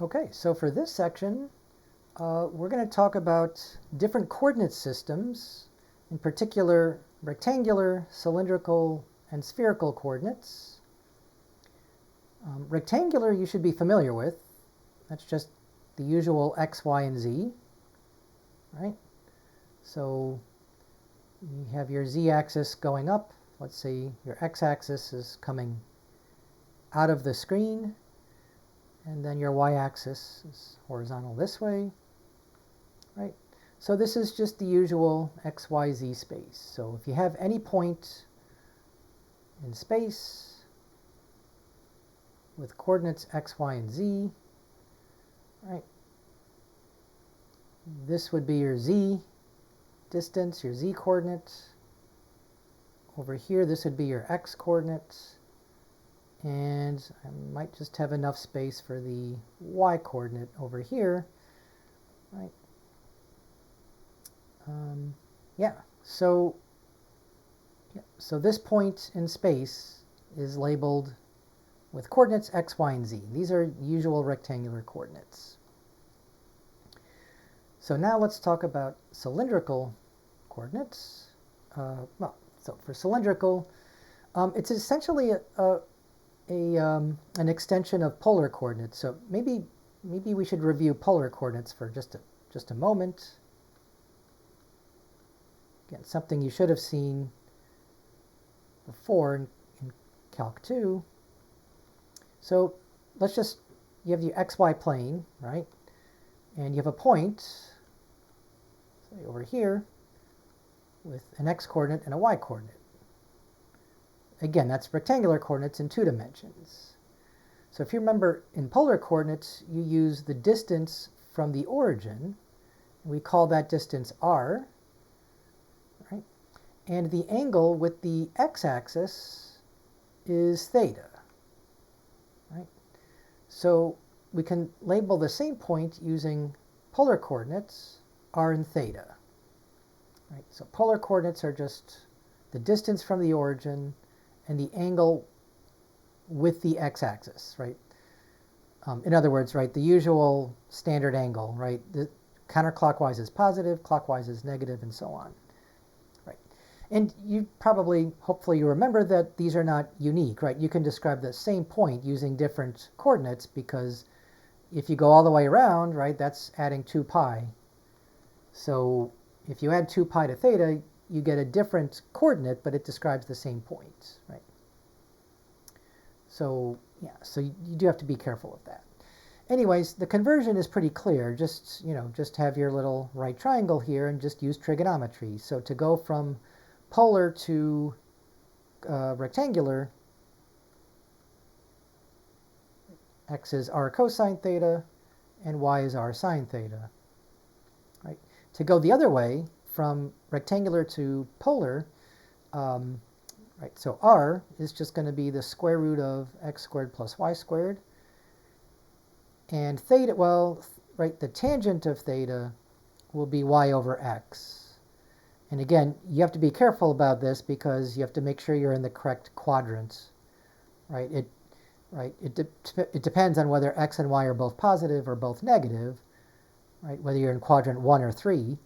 Okay, so for this section, we're going to talk about different coordinate systems, in particular rectangular, cylindrical, and spherical coordinates. Rectangular you should be familiar with. That's just the usual x, y, and z, right? So you have your z-axis going up. Let's say your x-axis is coming out of the screen, and then your y-axis is horizontal this way, right? So this is just the usual x, y, z space. So if you have any point in space with coordinates x, y, and z, right, this would be your z distance, your z coordinate. Over here, this would be your x coordinate. And I might just have enough space for the y coordinate over here, right? So this point in space is labeled with coordinates x, y, and z. These are usual rectangular coordinates. So now let's talk about cylindrical coordinates. So for cylindrical, it's essentially an extension of polar coordinates. So maybe we should review polar coordinates for just a moment. Again, something you should have seen before in Calc 2. So you have the xy plane, right? And you have a point, say over here, with an x coordinate and a y coordinate. Again, that's rectangular coordinates in 2 dimensions. So if you remember, in polar coordinates, you use the distance from the origin. We call that distance r, right? And the angle with the x-axis is theta, right? So we can label the same point using polar coordinates, r and theta, right? So polar coordinates are just the distance from the origin and the angle with the x-axis, right? In other words, right, the usual standard angle, right? The counterclockwise is positive, clockwise is negative, and so on, right? And you probably, hopefully you remember that these are not unique, right? You can describe the same point using different coordinates, because if you go all the way around, right, that's adding 2 pi. So if you add 2 pi to theta, you get a different coordinate, but it describes the same point, right? So yeah, so you do have to be careful of that. Anyways, the conversion is pretty clear. Just have your little right triangle here and just use trigonometry. So to go from polar to rectangular, x is r cosine theta and y is r sine theta, right? To go the other way, from rectangular to polar, right, so r is just going to be the square root of x squared plus y squared. And theta, well, right, the tangent of theta will be y over x. And again, you have to be careful about this because you have to make sure you're in the correct quadrant, right? It depends on whether x and y are both positive or both negative, right? Whether you're in quadrant 1 or 3.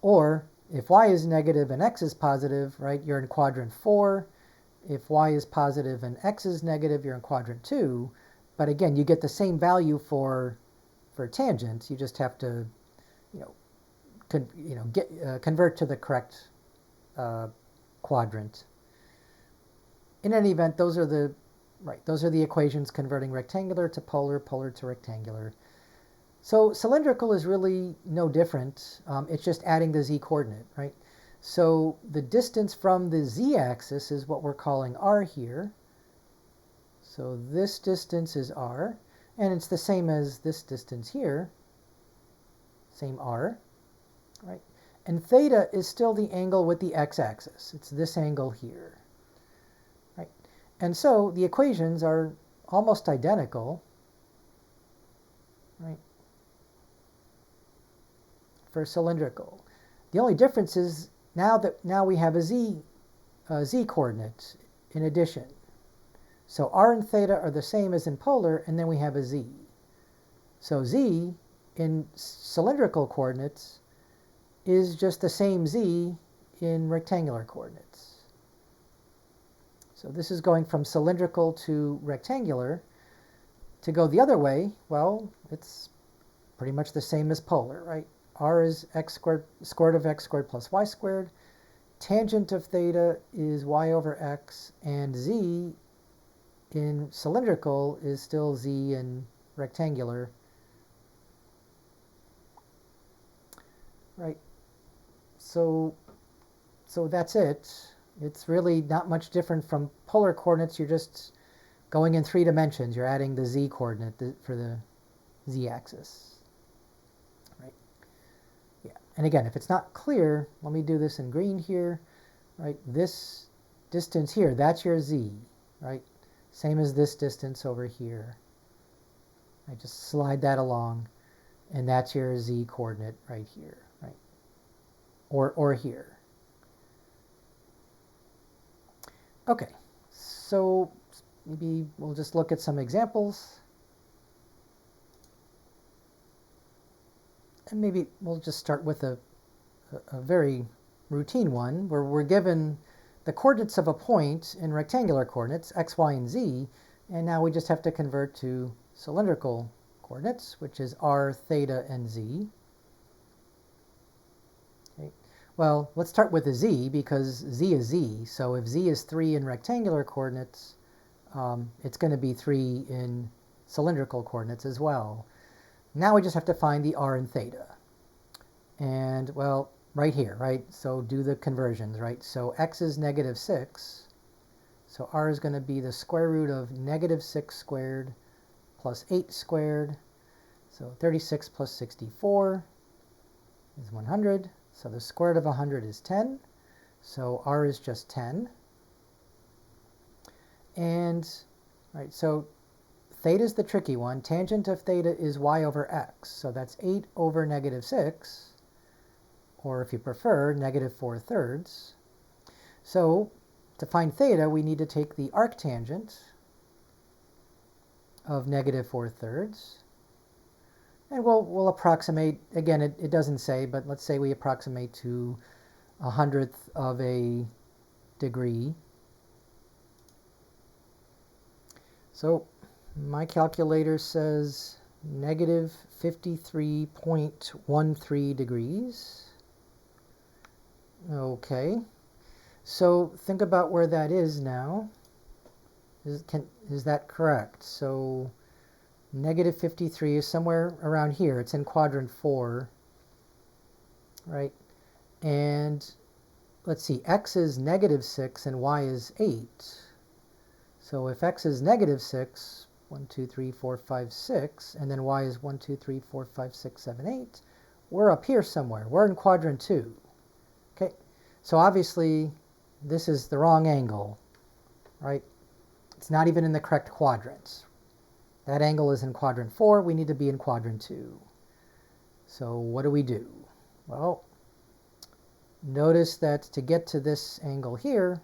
Or if y is negative and x is positive, right, you're in quadrant 4. If y is positive and x is negative, you're in quadrant 2. But again, you get the same value for tangent. You just have to, convert to the correct quadrant. In any event, those are the equations converting rectangular to polar, polar to rectangular. So cylindrical is really no different. It's just adding the z coordinate, right? So the distance from the z-axis is what we're calling r here. So this distance is r, and it's the same as this distance here, same r, right? And theta is still the angle with the x-axis. It's this angle here, right? And so the equations are almost identical, right, for cylindrical. The only difference is now we have a z coordinate in addition. So r and theta are the same as in polar, and then we have a z. So z in cylindrical coordinates is just the same z in rectangular coordinates. So this is going from cylindrical to rectangular. To go the other way, well, it's pretty much the same as polar, right? R is x squared, square root of x squared plus y squared. Tangent of theta is y over x, and z in cylindrical is still z in rectangular, right? So that's it. It's really not much different from polar coordinates. You're just going in 3 dimensions. You're adding the z coordinate for the z-axis, right? Yeah. And again, if it's not clear, let me do this in green here, right? This distance here, that's your z, right? Same as this distance over here. I just slide that along, and that's your z coordinate right here, right? Or here. Okay, so maybe we'll just look at some examples. And maybe we'll just start with a very routine one where we're given the coordinates of a point in rectangular coordinates, x, y, and z, and now we just have to convert to cylindrical coordinates, which is r, theta, and z. Okay. Well, let's start with the z because z is z. So if z is 3 in rectangular coordinates, it's going to be 3 in cylindrical coordinates as well. Now we just have to find the r and theta. And, well, right here, right? So do the conversions, right? So x is negative 6. So r is going to be the square root of negative 6 squared plus 8 squared. So 36 plus 64 is 100. So the square root of 100 is 10. So r is just 10. And, right, so theta is the tricky one. Tangent of theta is y over x. So that's 8 over negative 6. Or if you prefer, negative 4/3. So to find theta, we need to take the arctangent of negative 4/3. And we'll approximate, again, it doesn't say, but let's say we approximate to 100th of a degree. So my calculator says negative 53.13 degrees. Okay, so think about where that is now. Is that correct? So negative 53 is somewhere around here. It's in quadrant 4, right? And let's see, x is negative 6 and y is 8. So if x is negative 6, 1, 2, 3, 4, 5, 6, and then y is 1, 2, 3, 4, 5, 6, 7, 8, we're up here somewhere. We're in quadrant 2. Okay, so obviously this is the wrong angle, right? It's not even in the correct quadrant. That angle is in quadrant 4. We need to be in quadrant 2. So what do? Well, notice that to get to this angle here,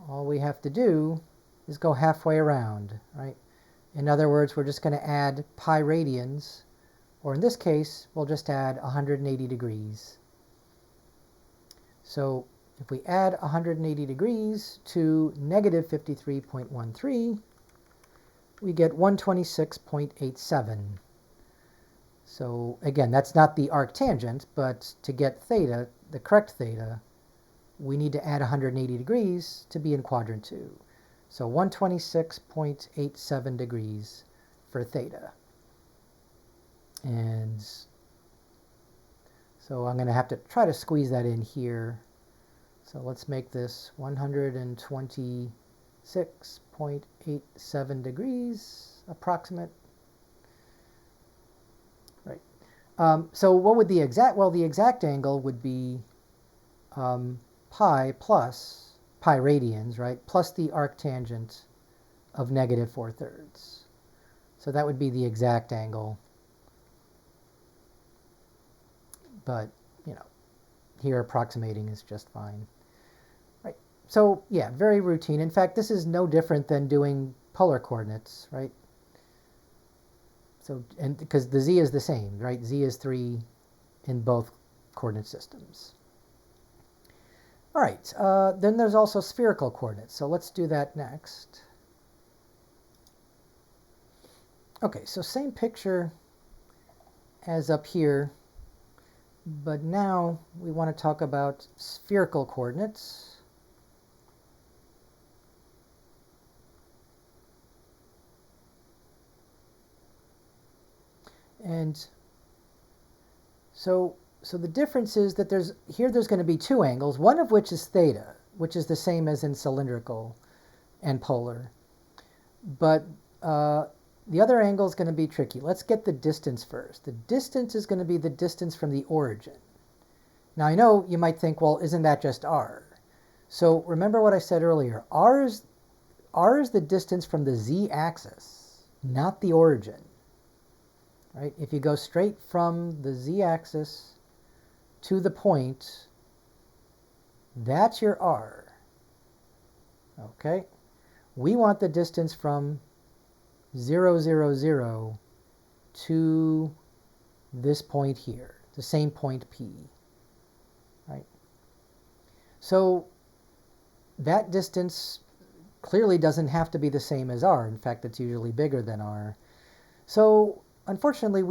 all we have to do is go halfway around, right? In other words, we're just going to add pi radians, or in this case, we'll just add 180 degrees. So if we add 180 degrees to negative 53.13, we get 126.87. So again, that's not the arctangent, but to get theta, the correct theta, we need to add 180 degrees to be in quadrant 2. So 126.87 degrees for theta. And so I'm going to have to try to squeeze that in here. So let's make this 126.87 degrees approximate. Right. So what would the exact, well, the exact angle would be pi plus pi radians, right, plus the arctangent of negative 4/3. So that would be the exact angle. But, you know, here approximating is just fine. Right. So, yeah, very routine. In fact, this is no different than doing polar coordinates, right? So, and because the z is the same, right? Z is 3 in both coordinate systems. All right, then there's also spherical coordinates. So let's do that next. Okay, so same picture as up here, but now we want to talk about spherical coordinates. And so the difference is that there's going to be two angles, one of which is theta, which is the same as in cylindrical and polar. But the other angle is going to be tricky. Let's get the distance first. The distance is going to be the distance from the origin. Now I know you might think, well, isn't that just r? So remember what I said earlier. R is the distance from the z-axis, not the origin. Right? If you go straight from the z-axis to the point, that's your r. Okay? We want the distance from 0, 0, 0 to this point here, the same point P. Right? So that distance clearly doesn't have to be the same as r. In fact, it's usually bigger than r. So unfortunately,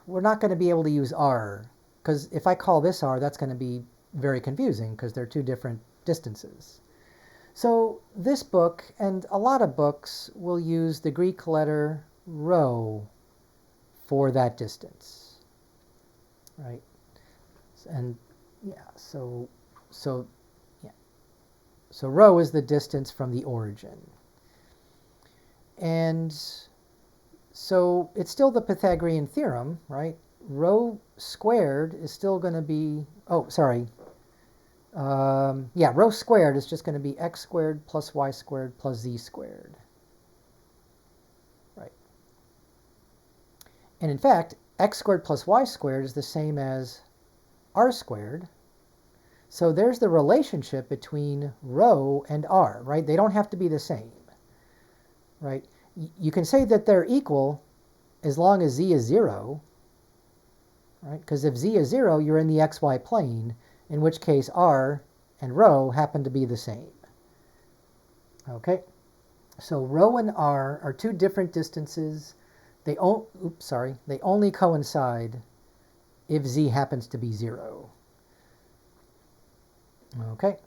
we're not going to be able to use r, because if I call this r, that's going to be very confusing because they're two different distances. So this book, and a lot of books, will use the Greek letter rho for that distance, right? And yeah, so rho is the distance from the origin. And so it's still the Pythagorean theorem, right? Rho squared is still going to be, rho squared is just going to be x squared plus y squared plus z squared. Right. And in fact, x squared plus y squared is the same as r squared. So there's the relationship between rho and r, right? They don't have to be the same, right? You can say that they're equal as long as z is 0, right? Because if z is 0, you're in the xy plane, in which case r and rho happen to be the same. Okay? So rho and r are two different distances. They only coincide if z happens to be 0. Okay?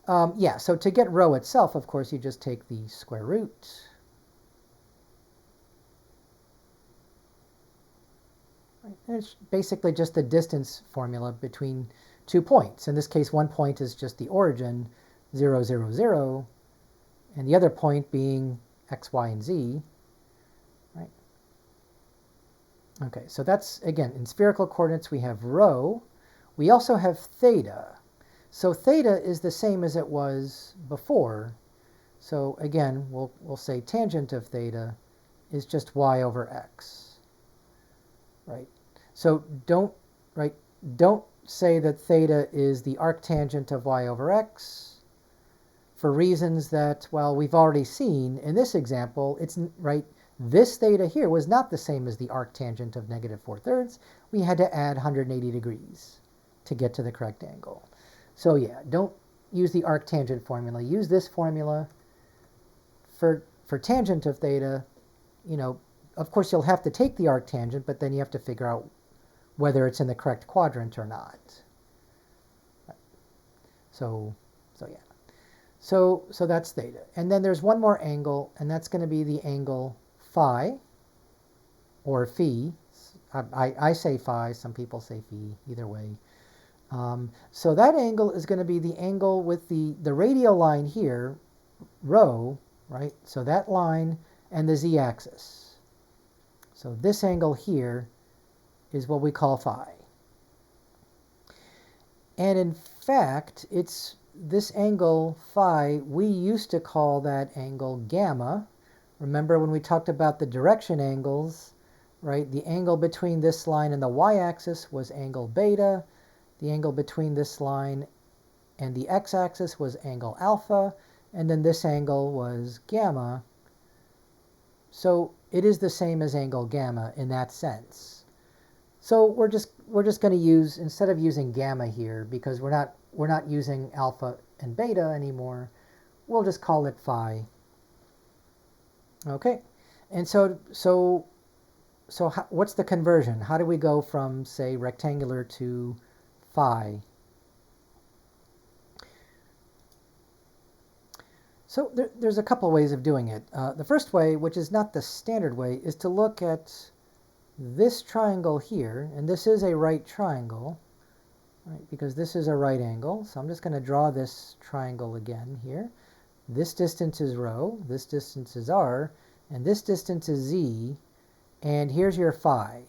So to get rho itself, of course, you just take the square root. And it's basically just the distance formula between 2 points. In this case, one point is just the origin, 0, 0, 0, and the other point being x, y, and z. Right? Okay, so that's, again, in spherical coordinates we have rho. We also have theta. So theta is the same as it was before. So again, we'll say tangent of theta is just y over x. Right. So don't say that theta is the arctangent of y over x for reasons that, well, we've already seen in this example. It's right. This theta here was not the same as the arctangent of -4/3. We had to add 180 degrees to get to the correct angle. So yeah, don't use the arctangent formula. Use this formula for tangent of theta. You know, of course, you'll have to take the arctangent, but then you have to figure out whether it's in the correct quadrant or not. So that's theta. And then there's one more angle, and that's going to be the angle phi, or phi. I say phi, some people say phi, either way. So that angle is going to be the angle with the radial line here, rho, right? So that line and the z-axis. So this angle here is what we call phi. And in fact, it's this angle phi, we used to call that angle gamma. Remember when we talked about the direction angles, right? The angle between this line and the y-axis was angle beta. The angle between this line and the x-axis was angle alpha. And then this angle was gamma. So it is the same as angle gamma in that sense. So we're just going to use, instead of using gamma here, because we're not using alpha and beta anymore, we'll just call it phi. Okay, and so what's the conversion? How do we go from, say, rectangular to phi? So there's a couple ways of doing it. The first way, which is not the standard way, is to look at this triangle here, and this is a right triangle, right? Because this is a right angle. So I'm just going to draw this triangle again here. This distance is rho, this distance is r, and this distance is z, and here's your phi.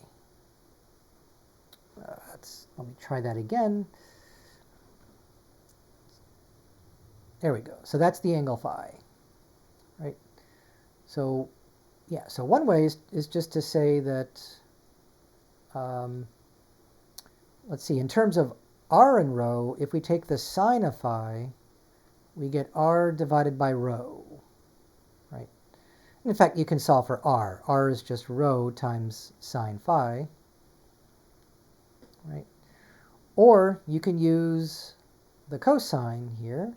Let me try that again. There we go. So that's the angle phi, right? So, yeah, so one way is just to say that, let's see, in terms of r and rho, if we take the sine of phi, we get r divided by rho, right? In fact, you can solve for r. R is just rho times sine phi, right? Or you can use the cosine here.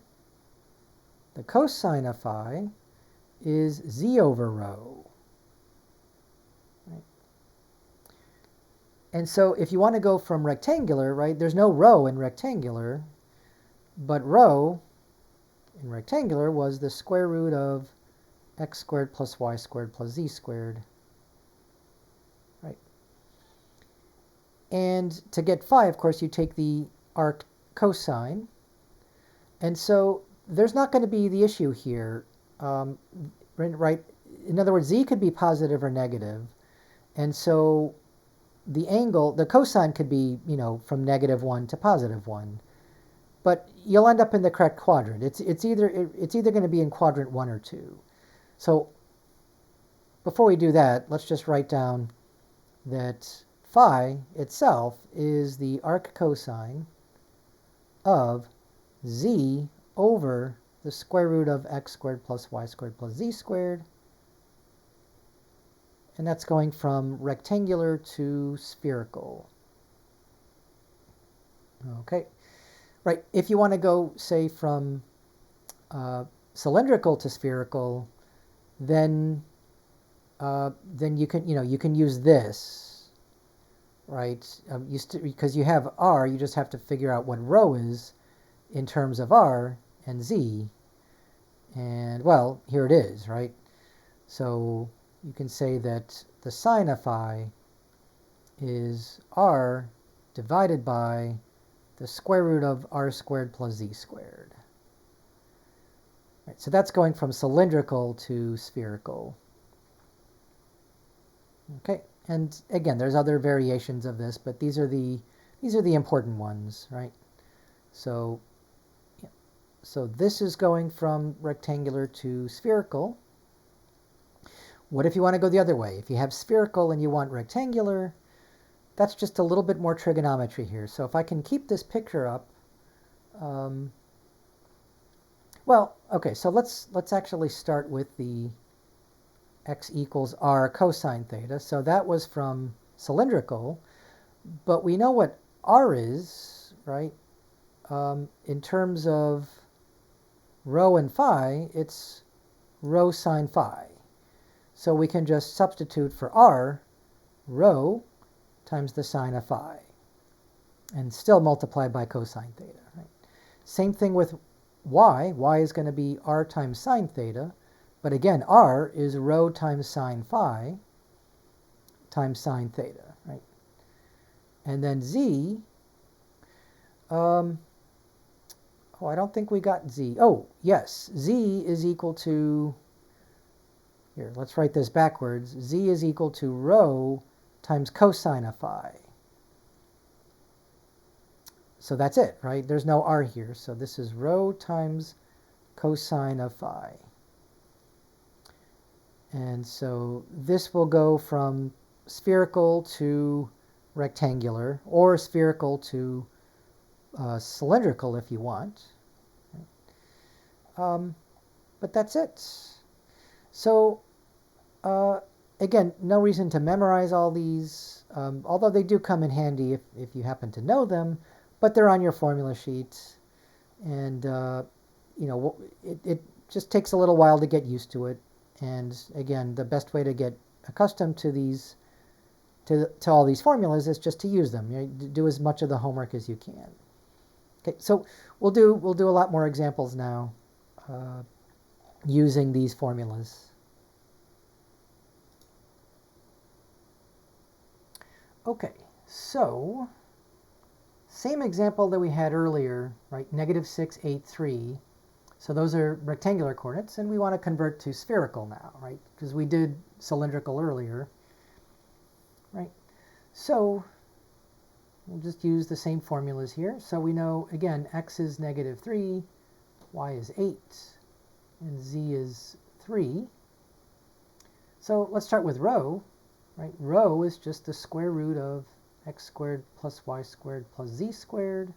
The cosine of phi is z over rho. Right? And so if you want to go from rectangular, right, there's no rho in rectangular, but rho in rectangular was the square root of x squared plus y squared plus z squared. Right? And to get phi, of course, you take the arc cosine. And so there's not going to be the issue here, right? In other words, z could be positive or negative, and so the angle, the cosine could be, you know, from -1 to +1, but you'll end up in the correct quadrant. It's either going to be in quadrant 1 or 2. So before we do that, let's just write down that phi itself is the arc cosine of z over the square root of x squared plus y squared plus z squared. And that's going from rectangular to spherical. Okay, right. If you want to go, say, from cylindrical to spherical, then you can use this, right? Because you have r, you just have to figure out what rho is in terms of r and z, and well, here it is, right? So you can say that the sine of phi is r divided by the square root of r squared plus z squared. Right, so that's going from cylindrical to spherical. Okay, and again, there's other variations of this, but these are the important ones, right? So So this is going from rectangular to spherical. What if you want to go the other way? If you have spherical and you want rectangular, that's just a little bit more trigonometry here. So if I can keep this picture up, well, okay, so let's actually start with the x equals r cosine theta. So that was from cylindrical, but we know what r is, right? In terms of rho and phi, it's rho sine phi. So we can just substitute for r, rho times the sine of phi, and still multiply by cosine theta. Right? Same thing with y. Y is going to be r times sine theta, but again, r is rho times sine phi times sine theta. Right? And then z, oh, I don't think we got z. Oh, yes, z is equal to, here, let's write this backwards. Z is equal to rho times cosine of phi. So that's it, right? There's no r here. So this is rho times cosine of phi. And so this will go from spherical to rectangular, or spherical to cylindrical if you want. But that's it. So again, no reason to memorize all these, although they do come in handy if you happen to know them, but they're on your formula sheets. And, you know, it just takes a little while to get used to it. And again, the best way to get accustomed to these, to all these formulas is just to use them. You know, do as much of the homework as you can. Okay, so we'll do a lot more examples now using these formulas. Okay, so same example that we had earlier, right? -6, 8, 3. So those are rectangular coordinates, and we want to convert to spherical now, right? Because we did cylindrical earlier, right? So we'll just use the same formulas here. So we know, again, x is -3, y is 8, and z is 3. So let's start with rho, right? Rho is just the square root of x squared plus y squared plus z squared.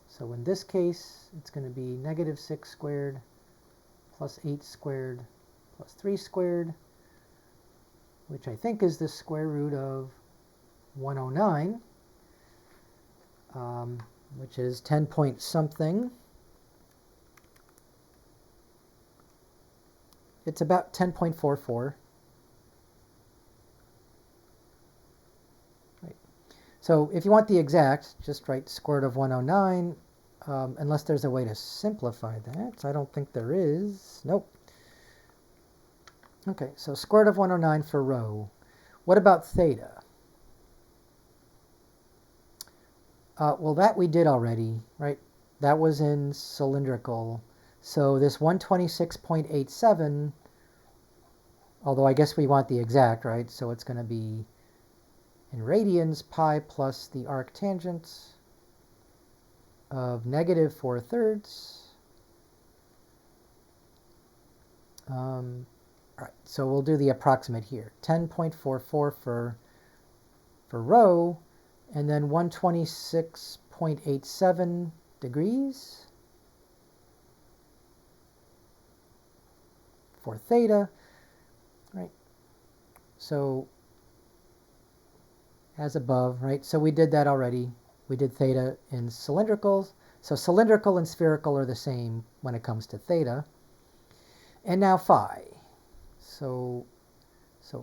So in this case, it's going to be -6 squared plus 8 squared plus 3 squared, which I think is the square root of 109, which is 10 point something. It's about 10.44. Right. So if you want the exact, just write square root of 109, unless there's a way to simplify that. I don't think there is. Nope. Okay, so square root of 109 for rho. What about theta? Well, that we did already, right? That was in cylindrical. So this 126.87, although I guess we want the exact, right? So it's going to be in radians pi plus the arctangent of -4/3. All right, so we'll do the approximate here. 10.44 for rho, and then 126.87 degrees for theta, right? So as above, right? So we did that already. We did theta in cylindricals. So cylindrical and spherical are the same when it comes to theta. And now phi. So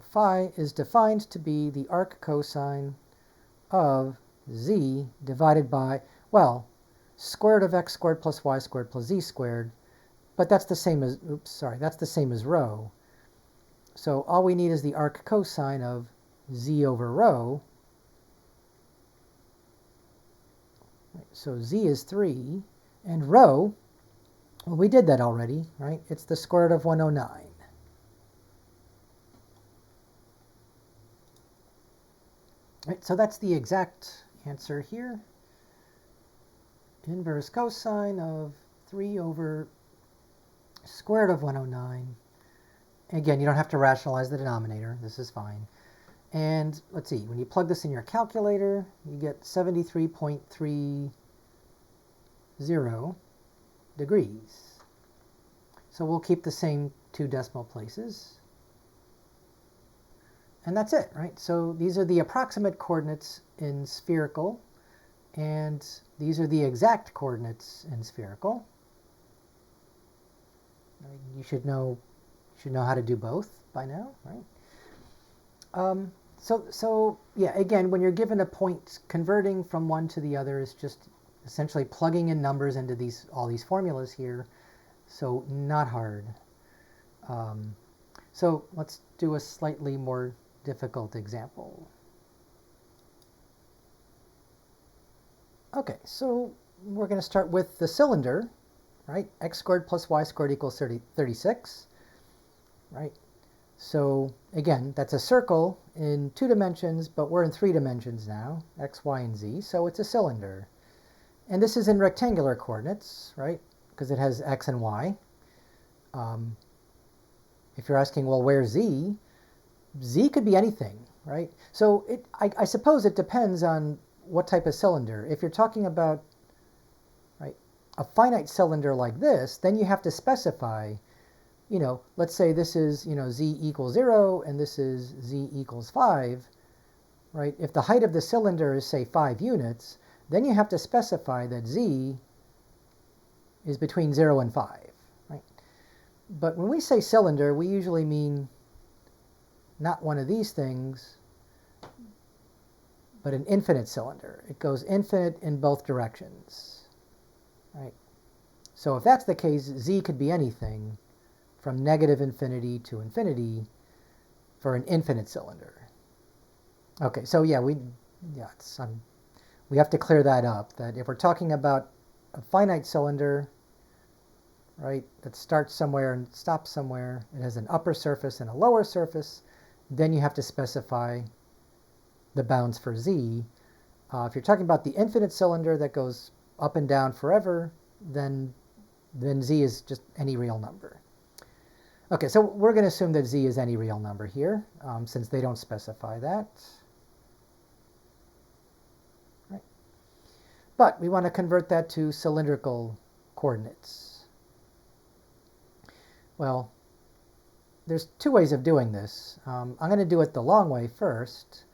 phi is defined to be the arc cosine of z divided by, well, square root of x squared plus y squared plus z squared. But that's the same as, that's the same as rho. So all we need is the arc cosine of z over rho. So z is 3, and rho, well, we did that already, right? It's the square root of 109. Right, so that's the exact answer here. Inverse cosine of 3 over square root of 109. Again, you don't have to rationalize the denominator. This is fine. And let's see, when you plug this in your calculator, you get 73.30 degrees. So we'll keep the same 2 decimal places. And that's it, right? So these are the approximate coordinates in spherical, and these are the exact coordinates in spherical. You should know how to do both by now, right? So yeah, again, when you're given a point, converting from one to the other is just essentially plugging in numbers into all these formulas here. So not hard. So let's do a slightly more difficult example. Okay, so we're going to start with the cylinder, right? X squared plus y squared equals 36, right? So again, that's a circle in 2 dimensions, but we're in 3 dimensions now, x, y, and z, so it's a cylinder. And this is in rectangular coordinates, right? Because it has x and y. If you're asking, well, where's z? Z could be anything, right? So I suppose it depends on what type of cylinder. If you're talking about, right, a finite cylinder like this, then you have to specify, let's say this is, z equals 0 and this is z equals 5, right? If the height of the cylinder is, say, 5 units, then you have to specify that z is between 0 and 5, right? But when we say cylinder, we usually mean not one of these things, but an infinite cylinder. It goes infinite in both directions, right? So if that's the case, z could be anything from negative infinity to infinity for an infinite cylinder. Okay, so yeah, we have to clear that up, that if we're talking about a finite cylinder, right, that starts somewhere and stops somewhere, it has an upper surface and a lower surface, then you have to specify the bounds for z. If you're talking about the infinite cylinder that goes up and down forever, then z is just any real number. Okay, so we're going to assume that z is any real number here, since they don't specify that. Right. But we want to convert that to cylindrical coordinates. Well, there's two ways of doing this. I'm going to do it the long way first.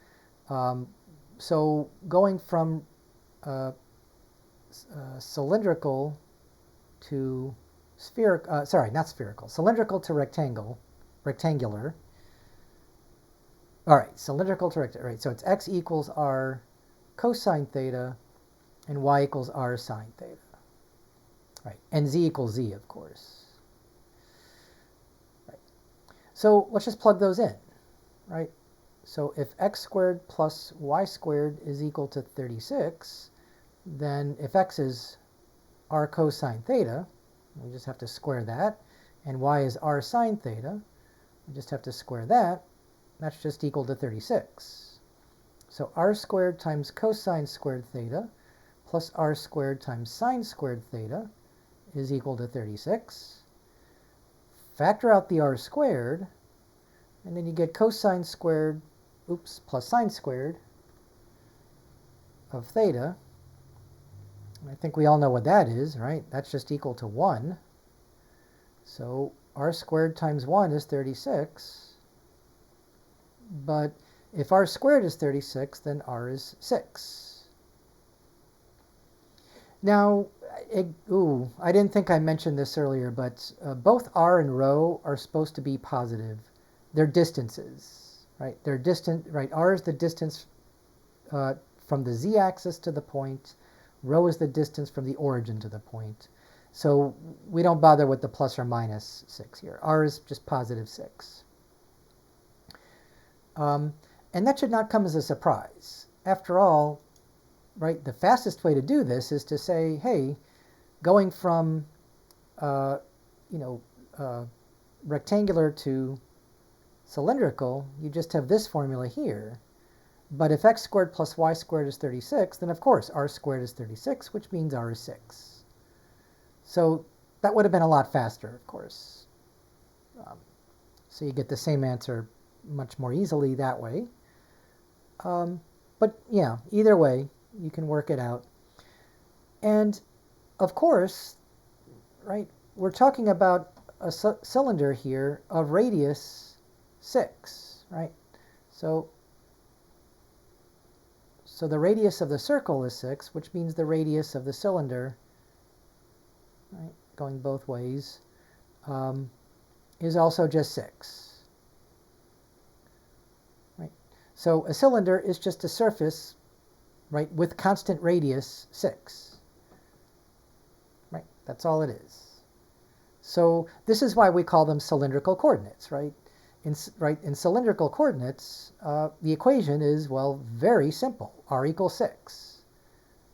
So going from cylindrical to spherical, not spherical, cylindrical to rectangular. All right, cylindrical to rectangular. Right, so it's x equals r cosine theta and y equals r sine theta. Right, and z equals z, of course. Right. So let's just plug those in, right? So if x squared plus y squared is equal to 36, then if x is r cosine theta, we just have to square that, and y is r sine theta, we just have to square that. That's just equal to 36. So r squared times cosine squared theta plus r squared times sine squared theta is equal to 36. Factor out the r squared, and then you get cosine squared, plus sine squared of theta. I think we all know what that is, right? That's just equal to 1. So r squared times 1 is 36. But if r squared is 36, then r is 6. Now, I didn't think I mentioned this earlier, but both r and rho are supposed to be positive. They're distances, right? They're distant, right? R is the distance from the z-axis to the point. Rho is the distance from the origin to the point. So we don't bother with the plus or minus 6 here. R is just positive 6. And that should not come as a surprise. After all, right, the fastest way to do this is to say, hey, going from rectangular to cylindrical, you just have this formula here. But if x squared plus y squared is 36, then of course r squared is 36, which means r is 6. So that would have been a lot faster, of course. So you get the same answer much more easily that way. But yeah, either way, you can work it out. And of course, right, we're talking about a cylinder here of radius 6, right? So the radius of the circle is 6, which means the radius of the cylinder, right, going both ways, is also just 6. Right? So a cylinder is just a surface, right, with constant radius 6. Right? That's all it is. So this is why we call them cylindrical coordinates, right? In cylindrical coordinates, the equation is, well, very simple. R equals 6.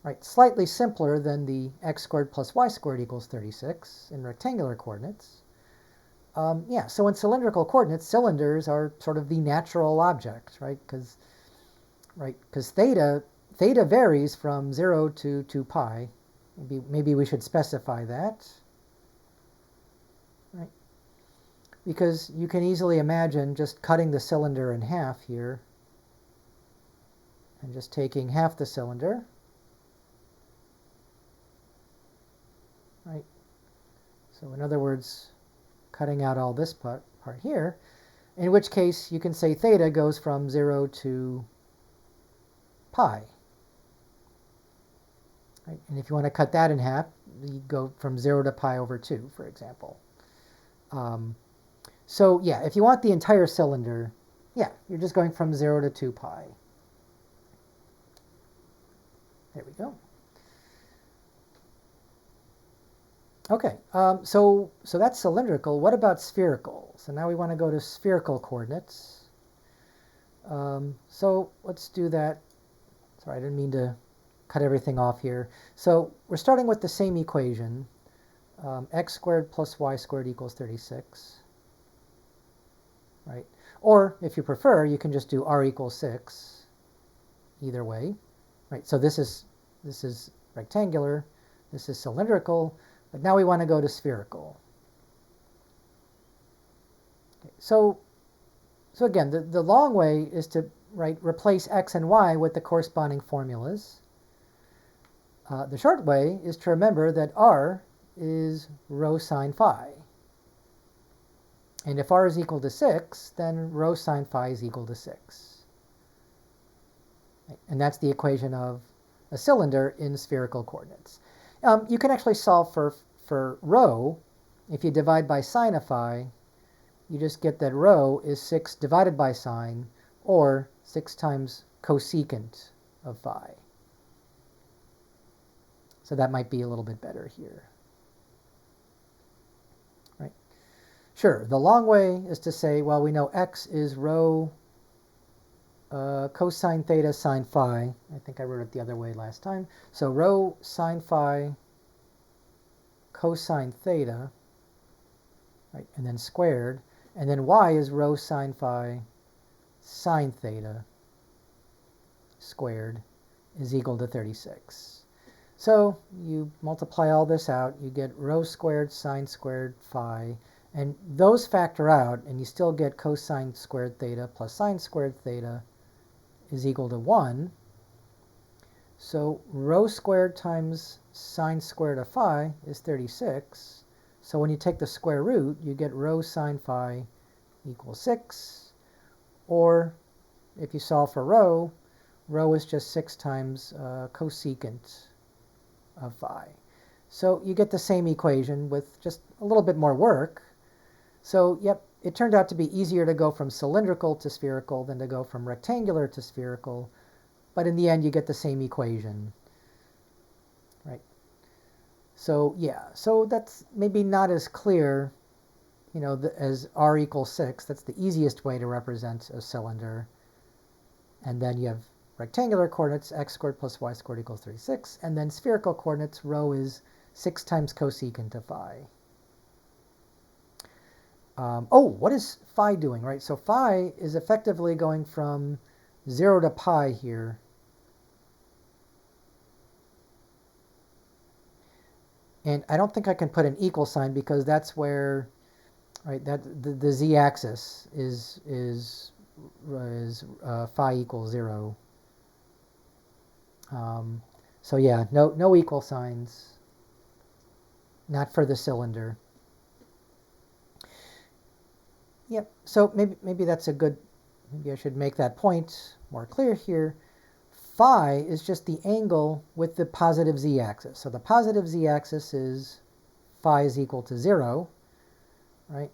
Right? Slightly simpler than the x squared plus y squared equals 36 in rectangular coordinates. Yeah, so in cylindrical coordinates, cylinders are sort of the natural object, right? Because theta varies from 0 to 2 pi. Maybe we should specify that. Right? Because you can easily imagine just cutting the cylinder in half here and just taking half the cylinder. Right? So in other words, cutting out all this part here, in which case you can say theta goes from 0 to pi. Right? And if you want to cut that in half, you go from 0 to pi over 2, for example. So yeah, if you want the entire cylinder, yeah, you're just going from 0 to 2 pi. There we go. Okay, so that's cylindrical. What about spherical? So now we want to go to spherical coordinates. So let's do that. Sorry, I didn't mean to cut everything off here. So we're starting with the same equation. X squared plus y squared equals 36. Right? Or, if you prefer, you can just do r equals 6. Either way. Right? So this is rectangular. This is cylindrical. But now we want to go to spherical. Okay, so again, the long way is to replace x and y with the corresponding formulas. The short way is to remember that r is rho sine phi. And if r is equal to 6, then rho sine phi is equal to 6. And that's the equation of a cylinder in spherical coordinates. You can actually solve for rho. If you divide by sine of phi, you just get that rho is 6 divided by sine, or 6 times cosecant of phi. So that might be a little bit better here. Right? Sure, the long way is to say, well, we know x is rho cosine theta sine phi. I think I wrote it the other way last time. So rho sine phi cosine theta, right, and then squared. And then y is rho sine phi sine theta squared is equal to 36. So you multiply all this out, you get rho squared sine squared phi, and those factor out, and you still get cosine squared theta plus sine squared theta is equal to 1. So rho squared times sine squared of phi is 36. So when you take the square root, you get rho sine phi equals 6. Or if you solve for rho is just 6 times cosecant of phi. So you get the same equation with just a little bit more work. So yep, it turned out to be easier to go from cylindrical to spherical than to go from rectangular to spherical. But in the end, you get the same equation. Right? So yeah, so that's maybe not as clear, you know, as r equals 6. That's the easiest way to represent a cylinder. And then you have rectangular coordinates, x squared plus y squared equals 36. And then spherical coordinates, rho is 6 times cosecant of phi. What is phi doing, right? So phi is effectively going from 0 to pi here. And I don't think I can put an equal sign because that's where, right, that the z-axis is phi equals 0. So yeah, no equal signs. Not for the cylinder. Yep. So maybe that's a good. Maybe I should make that point more clear here. Phi is just the angle with the positive z-axis. So the positive z-axis is phi is equal to 0, right?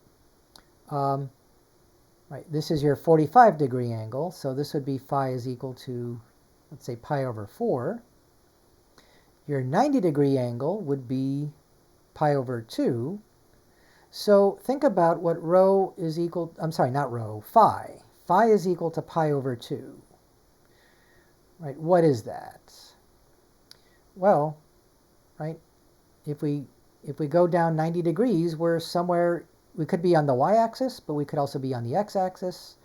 Right. This is your 45-degree angle, so this would be phi is equal to, let's say, pi over 4. Your 90-degree angle would be pi over 2. So think about what rho is equal, I'm sorry, not rho, phi. Phi is equal to pi over 2. Right, what is that? Well, right, if we go down 90 degrees, we're somewhere, we could be on the y-axis, but we could also be on the x-axis,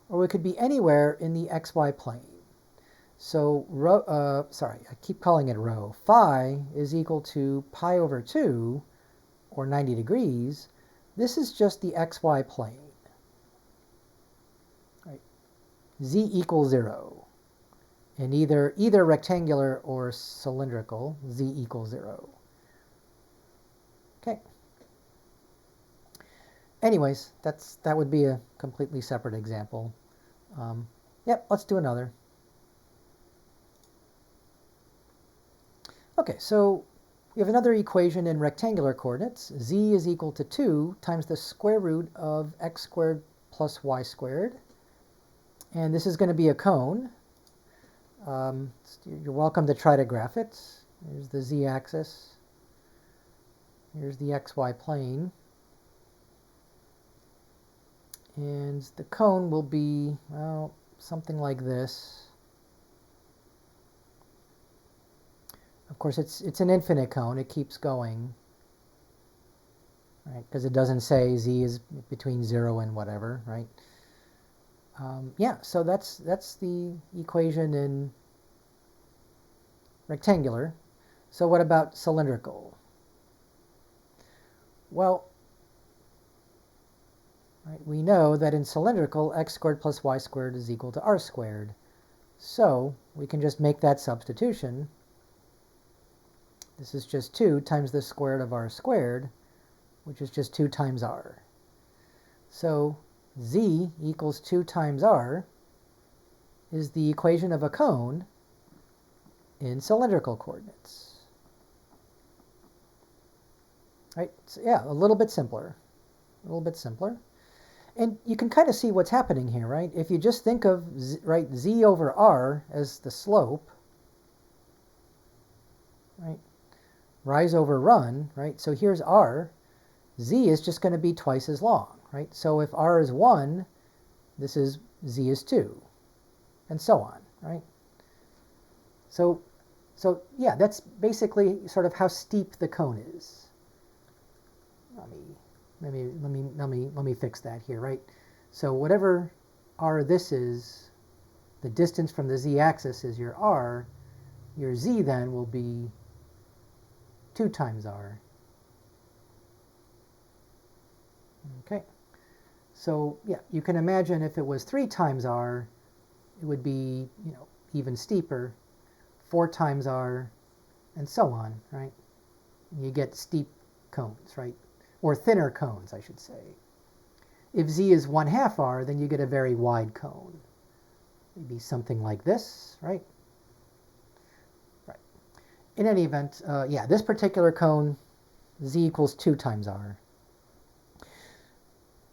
or we could be anywhere in the xy plane. So, I keep calling it rho. Phi is equal to pi over 2, or 90 degrees. This is just the xy plane. Right? Z equals 0. In either rectangular or cylindrical, z equals 0. Okay. anyways, that would be a completely separate example. Yep, let's do another. Okay, so we have another equation in rectangular coordinates. Z is equal to 2 times the square root of x squared plus y squared. And this is going to be a cone. You're welcome to try to graph it. Here's the z-axis. Here's the xy plane. And the cone will be, well, something like this. Of course, it's an infinite cone. It keeps going, right? Because it doesn't say z is between 0 and whatever, right? Yeah, so that's the equation in rectangular. So what about cylindrical? Well, right, we know that in cylindrical, x squared plus y squared is equal to r squared. So we can just make that substitution. This is just 2 times the square root of r squared, which is just 2 times r. So z equals 2 times r is the equation of a cone in cylindrical coordinates. Right? So yeah, a little bit simpler. A little bit simpler. And you can kind of see what's happening here, right? If you just think of z over r as the slope, right? Rise over run, right? So here's r. Z is just going to be twice as long, right? So if r is 1, this is z is 2, and so on, right? So yeah, that's basically sort of how steep the cone is. Let me fix that here, right? So whatever r this is, the distance from the z-axis is your r. Your z then will be 2 times r. Okay. So yeah, you can imagine if it was 3 times r, it would be, even steeper, 4 times r, and so on, right? You get steep cones, right? Or thinner cones, I should say. If z is 1/2 r, then you get a very wide cone. Maybe something like this, right? Right. In any event, yeah, this particular cone, z equals 2 times r.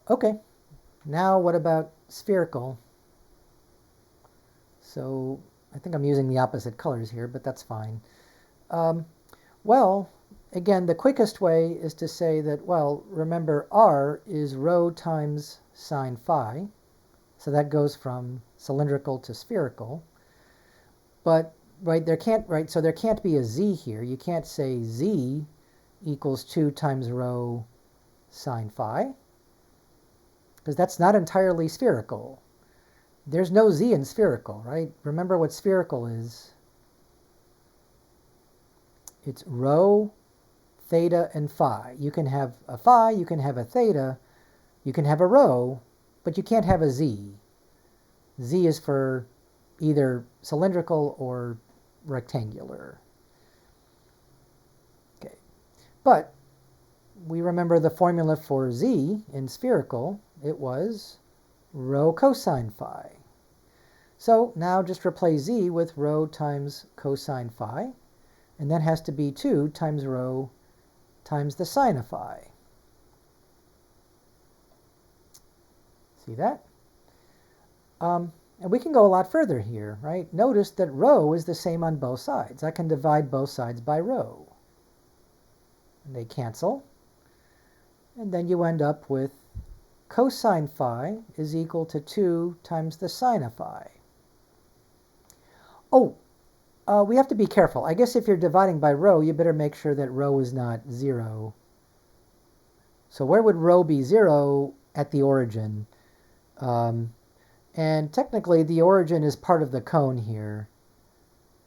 Okay, now what about spherical? So I think I'm using the opposite colors here, but that's fine. Well, again, the quickest way is to say that, well, remember r is rho times sine phi. So that goes from cylindrical to spherical. But, right, there can't be a z here. You can't say z equals 2 times rho sine phi, because that's not entirely spherical. There's no z in spherical, right? Remember what spherical is. It's rho, theta, and phi. You can have a phi, you can have a theta, you can have a rho, but you can't have a z. Z is for either cylindrical or rectangular. Okay, but we remember the formula for z in spherical. It was rho cosine phi. So now just replace z with rho times cosine phi, and that has to be 2 times rho times the sine of phi. See that? And we can go a lot further here, right? Notice that rho is the same on both sides. I can divide both sides by rho. And they cancel. And then you end up with cosine phi is equal to 2 times the sine of phi. Oh, we have to be careful. I guess if you're dividing by rho, you better make sure that rho is not 0. So where would rho be 0? At the origin. And technically, the origin is part of the cone here,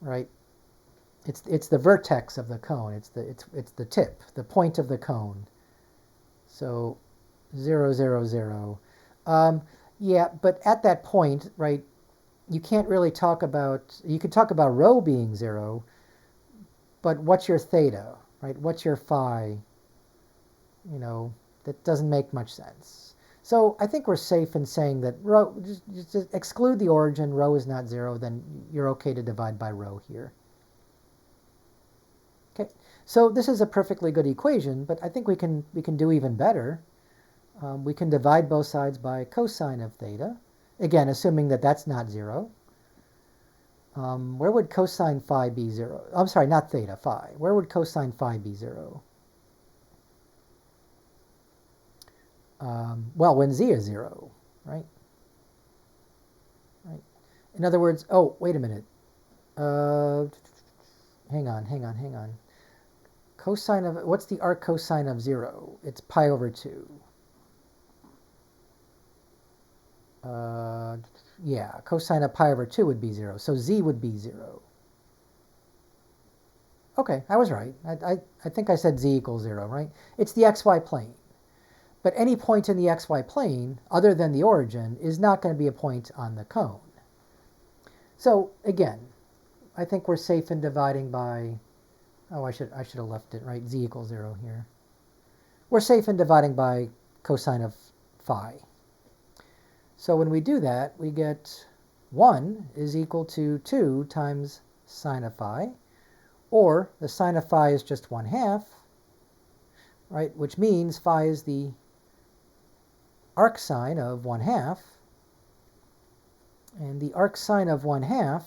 right? It's the vertex of the cone. It's the tip, the point of the cone. So 0, 0, 0. Yeah, but at that point, right, you can't really talk about, you could talk about rho being 0, but what's your theta, right? What's your phi? that doesn't make much sense. So I think we're safe in saying that rho, just exclude the origin, rho is not 0, then you're okay to divide by rho here. Okay, so this is a perfectly good equation, but I think we can do even better. We can divide both sides by cosine of theta, again, assuming that that's not 0. Where would cosine phi be 0? I'm sorry, not theta, phi. Where would cosine phi be 0? Well, when z is 0, right? Right. In other words, oh, wait a minute. Hang on. Cosine of, what's the arc cosine of 0? It's pi over 2. Yeah, cosine of pi over 2 would be 0, so z would be 0. Okay, I was right. I think I said z equals 0, right? It's the xy plane. But any point in the xy plane, other than the origin, is not going to be a point on the cone. So, again, I think we're safe in dividing by, oh, I should have left it, right? Z equals 0 here. We're safe in dividing by cosine of phi. So when we do that, we get 1 is equal to 2 times sine of phi, or the sine of phi is just 1/2, right? Which means phi is the arc sine of 1/2, and the arc sine of 1/2,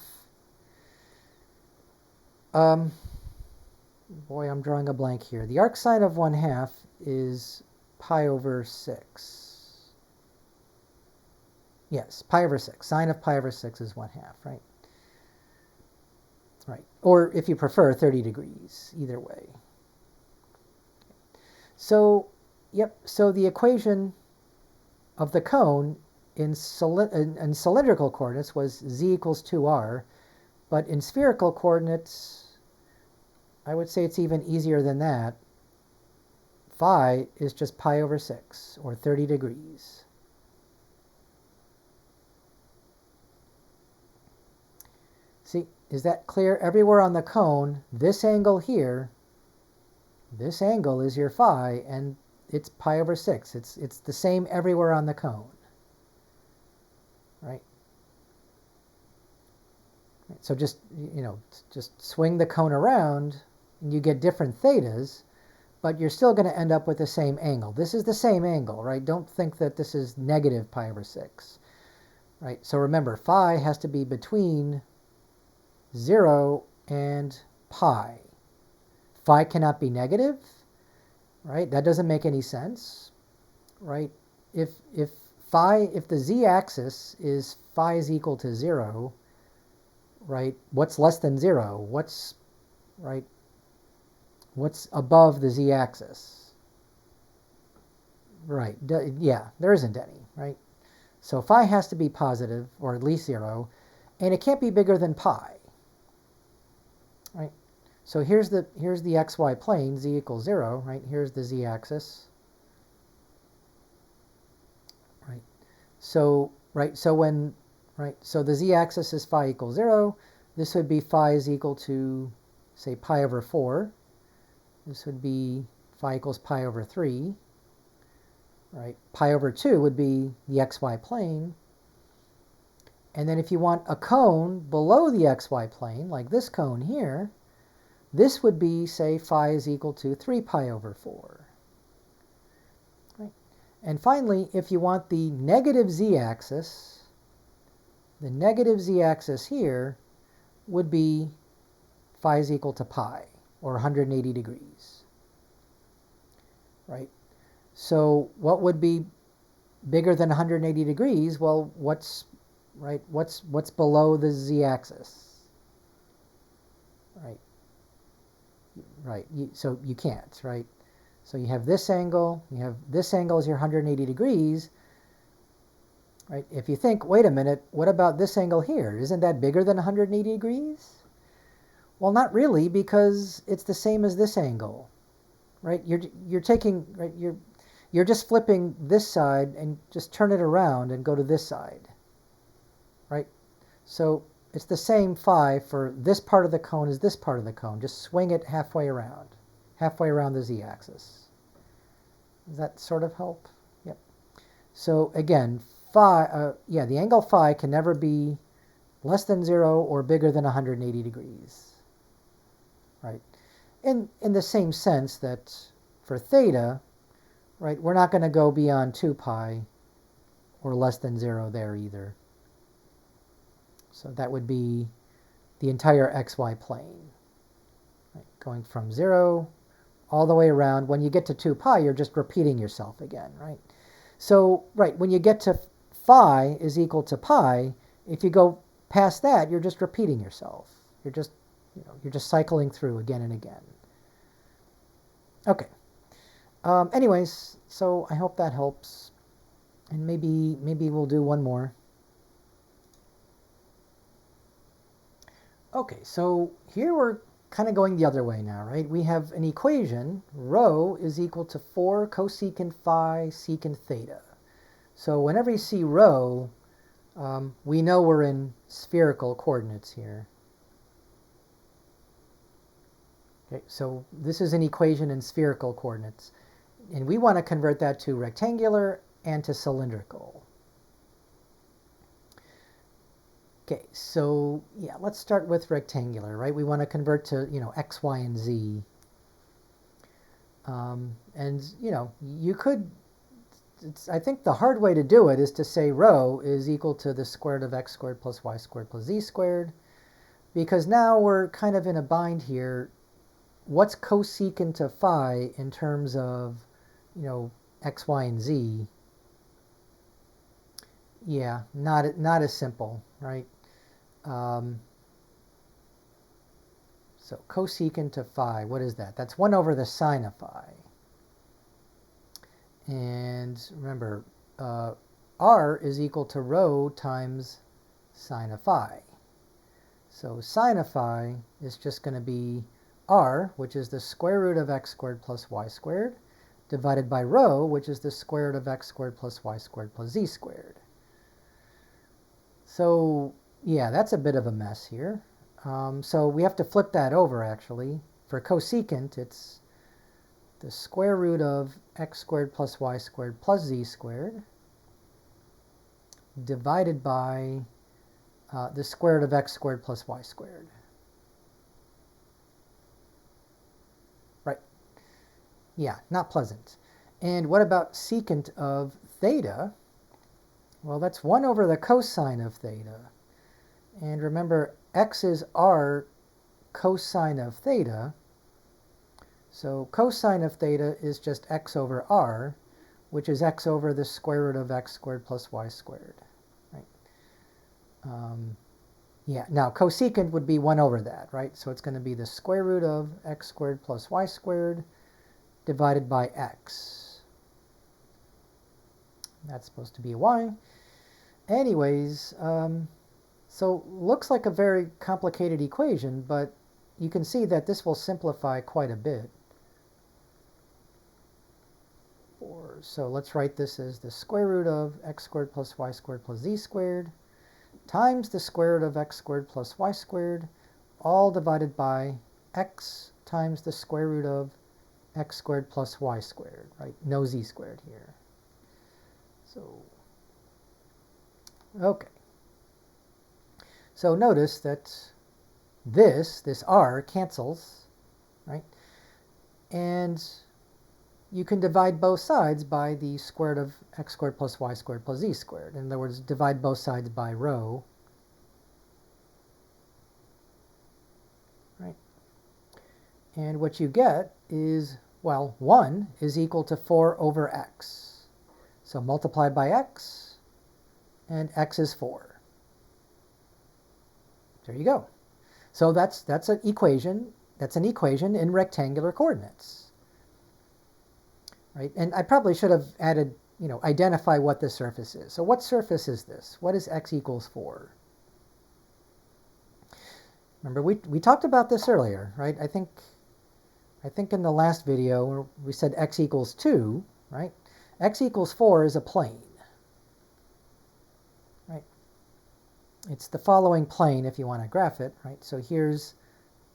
boy, I'm drawing a blank here. The arc sine of 1/2 is pi over 6. Yes, pi over 6. Sine of pi over 6 is 1/2, right? Right. Or if you prefer, 30 degrees, either way. So, yep, so the equation of the cone in cylindrical coordinates was z equals 2r, but in spherical coordinates, I would say it's even easier than that. Phi is just pi over 6, or 30 degrees. See, is that clear? Everywhere on the cone, this angle here, this angle is your phi, and it's pi over 6. It's the same everywhere on the cone, right? So just, just swing the cone around, and you get different thetas, but you're still going to end up with the same angle. This is the same angle, right? Don't think that this is negative pi over 6, right? So remember, phi has to be between 0 and pi. Phi cannot be negative, right? That doesn't make any sense, right? If the z-axis is phi is equal to 0, right? What's less than 0? What's above the z-axis? Right, yeah, there isn't any, right? So phi has to be positive, or at least 0, and it can't be bigger than pi, right? So here's the xy plane, z equals 0, right? Here's the z-axis, right? So so the z-axis is phi equals 0. This would be phi is equal to, say, pi over 4. This would be phi equals pi over 3, right? Pi over 2 would be the xy plane. And then if you want a cone below the xy plane, like this cone here, this would be, say, phi is equal to 3 pi over 4. Right? And finally, if you want the negative z-axis here would be phi is equal to pi, or 180 degrees. Right? So what would be bigger than 180 degrees? Well, what's below the z-axis? Right? Right, so you can't, right? So you have this angle is your 180 degrees, right? If you think, wait a minute, what about this angle here? Isn't that bigger than 180 degrees? Well, not really, because it's the same as this angle, right? You're taking, right, you're just flipping this side and just turn it around and go to this side, right? So it's the same phi for this part of the cone as this part of the cone. Just swing it halfway around the z-axis. Does that sort of help? Yep. So again, phi, the angle phi can never be less than 0 or bigger than 180 degrees, right? In the same sense that for theta, right, we're not going to go beyond 2 pi or less than 0 there either. So that would be the entire xy plane, right? Going from 0 all the way around. When you get to 2 pi, you're just repeating yourself again, right? So, right, when you get to phi is equal to pi, if you go past that, you're just repeating yourself. You're just, you're just cycling through again and again. Okay. Anyways, so I hope that helps. And maybe we'll do one more. Okay, so here we're kind of going the other way now, right? We have an equation, rho is equal to 4 cosecant phi secant theta. So whenever you see rho, we know we're in spherical coordinates here. Okay, so this is an equation in spherical coordinates. And we want to convert that to rectangular and to cylindrical. Okay, so yeah, let's start with rectangular, right? We want to convert to, x, y, and z. And, you could, I think the hard way to do it is to say rho is equal to the square root of x squared plus y squared plus z squared, because now we're kind of in a bind here. What's cosecant of phi in terms of, x, y, and z? Yeah, not as simple, right? So cosecant of phi, what is that? That's 1 over the sine of phi. And remember, r is equal to rho times sine of phi. So sine of phi is just going to be r, which is the square root of x squared plus y squared, divided by rho, which is the square root of x squared plus y squared plus z squared. So yeah, that's a bit of a mess here. So we have to flip that over, actually. For cosecant, it's the square root of x squared plus y squared plus z squared divided by the square root of x squared plus y squared. Right. Yeah, not pleasant. And what about secant of theta? Well, that's 1 over the cosine of theta. And remember, x is r cosine of theta. So cosine of theta is just x over r, which is x over the square root of x squared plus y squared. Right? Yeah, now cosecant would be 1 over that, right? So it's going to be the square root of x squared plus y squared divided by x. That's supposed to be a y. Anyways, so looks like a very complicated equation, but you can see that this will simplify quite a bit. So let's write this as the square root of x squared plus y squared plus z squared times the square root of x squared plus y squared, all divided by x times the square root of x squared plus y squared, right? No z squared here. So, okay. So notice that this r cancels, right? And you can divide both sides by the square root of x squared plus y squared plus z squared. In other words, divide both sides by rho. Right? And what you get is, well, 1 is equal to 4 over x. So multiply by x, and x is 4. There you go. So that's an equation. That's an equation in rectangular coordinates. Right? And I probably should have added, identify what the surface is. So what surface is this? What is x equals 4? Remember, we talked about this earlier, right? I think in the last video we said x equals 2, right? X equals 4 is a plane. Right? It's the following plane if you want to graph it, right? So here's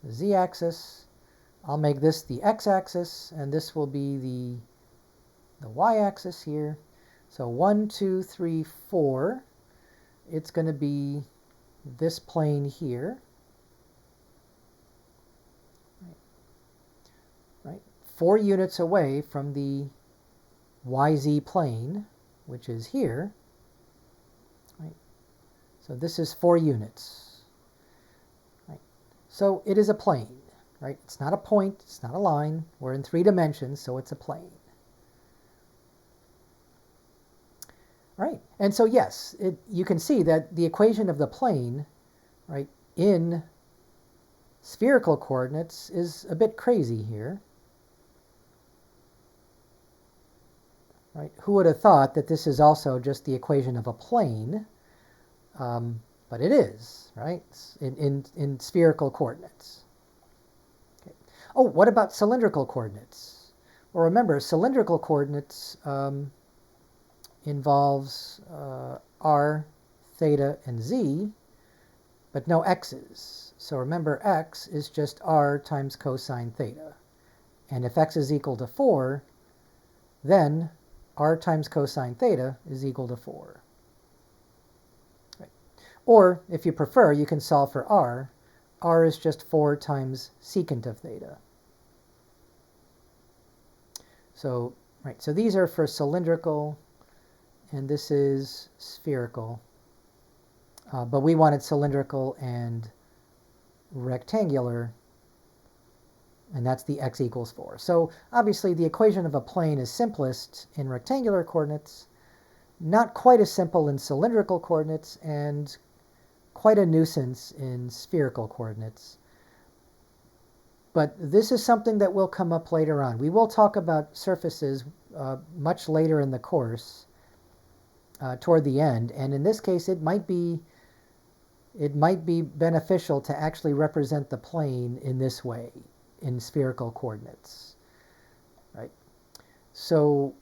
the z-axis. I'll make this the x-axis, and this will be the the y-axis here. So 1, 2, 3, 4. It's going to be this plane here. Right? 4 units away from the YZ plane, which is here. Right? So this is 4 units. Right? So it is a plane. Right? It's not a point, it's not a line. We're in 3 dimensions, so it's a plane. Right? And so yes, you can see that the equation of the plane, right, in spherical coordinates is a bit crazy here. Right? Who would have thought that this is also just the equation of a plane? But it is, right, in spherical coordinates. Okay. Oh, what about cylindrical coordinates? Well, remember, cylindrical coordinates involves r, theta, and z, but no x's. So remember, x is just r times cosine theta. And if x is equal to 4, then r times cosine theta is equal to 4. Right. Or, if you prefer, you can solve for r. R is just 4 times secant of theta. So, right, so these are for cylindrical, and this is spherical. But we wanted cylindrical and rectangular, and that's the x equals 4. So obviously the equation of a plane is simplest in rectangular coordinates, not quite as simple in cylindrical coordinates, and quite a nuisance in spherical coordinates. But this is something that will come up later on. We will talk about surfaces much later in the course, toward the end, and in this case it might be beneficial to actually represent the plane in this way, in spherical coordinates, right? So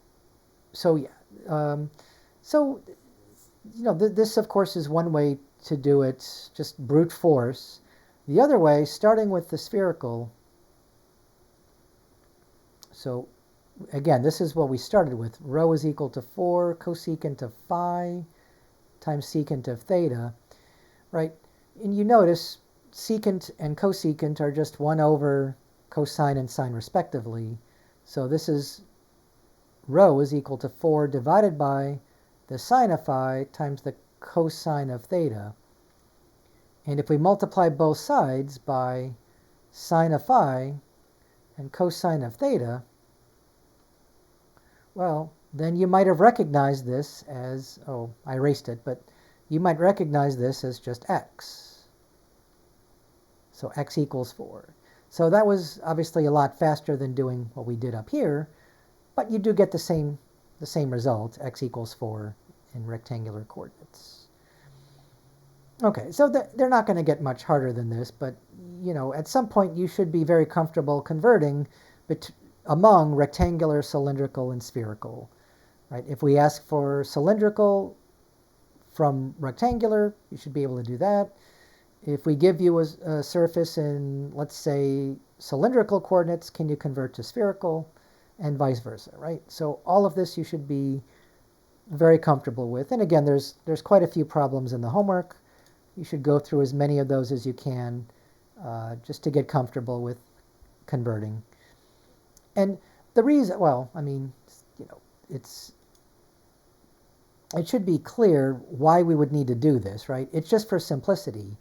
yeah, so you know, this of course is one way to do it, just brute force. The other way, starting with the spherical. So again, this is what we started with. Rho is equal to 4 cosecant of phi times secant of theta, right? And you notice secant and cosecant are just 1 over cosine and sine respectively. So this is rho is equal to 4 divided by the sine of phi times the cosine of theta. And if we multiply both sides by sine of phi and cosine of theta, well, then you might have recognized this as, oh, I erased it, but you might recognize this as just x. So x equals 4. So that was obviously a lot faster than doing what we did up here, but you do get the same result, x equals 4 in rectangular coordinates. Okay, so they're not going to get much harder than this, but you know, at some point you should be very comfortable converting among rectangular, cylindrical, and spherical. Right? If we ask for cylindrical from rectangular, you should be able to do that. If we give you a surface in, let's say, cylindrical coordinates, can you convert to spherical, and vice versa, right? So all of this you should be very comfortable with. And again, there's quite a few problems in the homework. You should go through as many of those as you can, just to get comfortable with converting. And the reason, well, I mean, you know, it should be clear why we would need to do this, right? It's just for simplicity.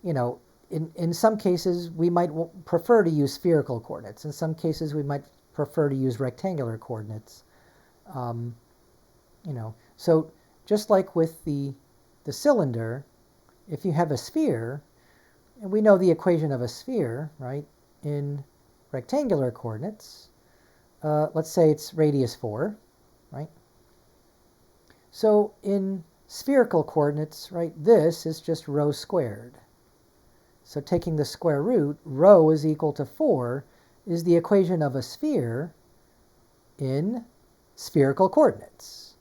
You know, in some cases we might prefer to use spherical coordinates. In some cases we might prefer to use rectangular coordinates. You know, so just like with the cylinder, if you have a sphere, and we know the equation of a sphere, right, in rectangular coordinates, let's say it's radius 4, right? So in spherical coordinates, right, this is just rho squared. So taking the square root, rho is equal to 4 is the equation of a sphere in spherical coordinates.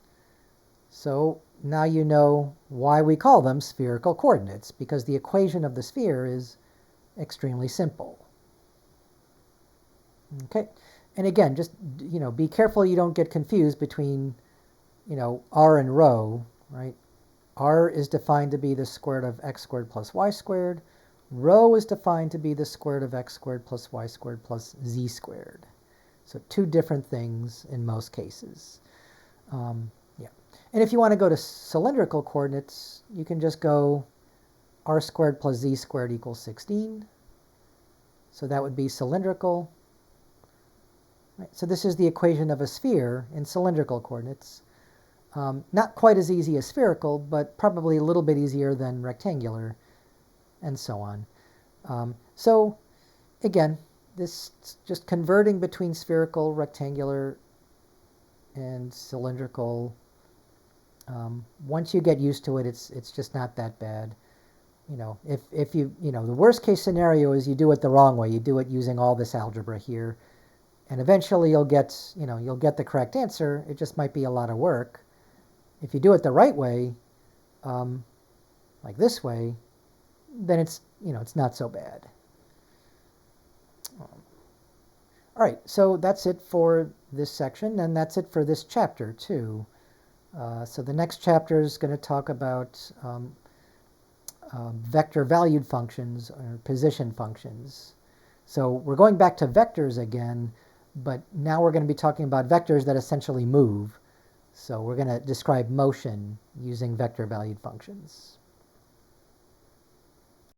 So now you know why we call them spherical coordinates, because the equation of the sphere is extremely simple. Okay, And again, just, be careful you don't get confused between, r and rho, right? R is defined to be the square root of x squared plus y squared. Rho is defined to be the square root of x squared plus y squared plus z squared. So two different things in most cases. Yeah. And if you want to go to cylindrical coordinates, you can just go r squared plus z squared equals 16. So that would be cylindrical. Right. So this is the equation of a sphere in cylindrical coordinates. Not quite as easy as spherical, but probably a little bit easier than rectangular, and so on. So again, this just converting between spherical, rectangular, and cylindrical. Once you get used to it, it's just not that bad. If you, the worst case scenario is you do it the wrong way. You do it using all this algebra here, and eventually you'll get the correct answer. It just might be a lot of work. If you do it the right way, like this way, then it's not so bad. All right, so that's it for this section, and that's it for this chapter too. So the next chapter is going to talk about vector valued functions or position functions. So we're going back to vectors again, but now we're going to be talking about vectors that essentially move. So we're going to describe motion using vector valued functions.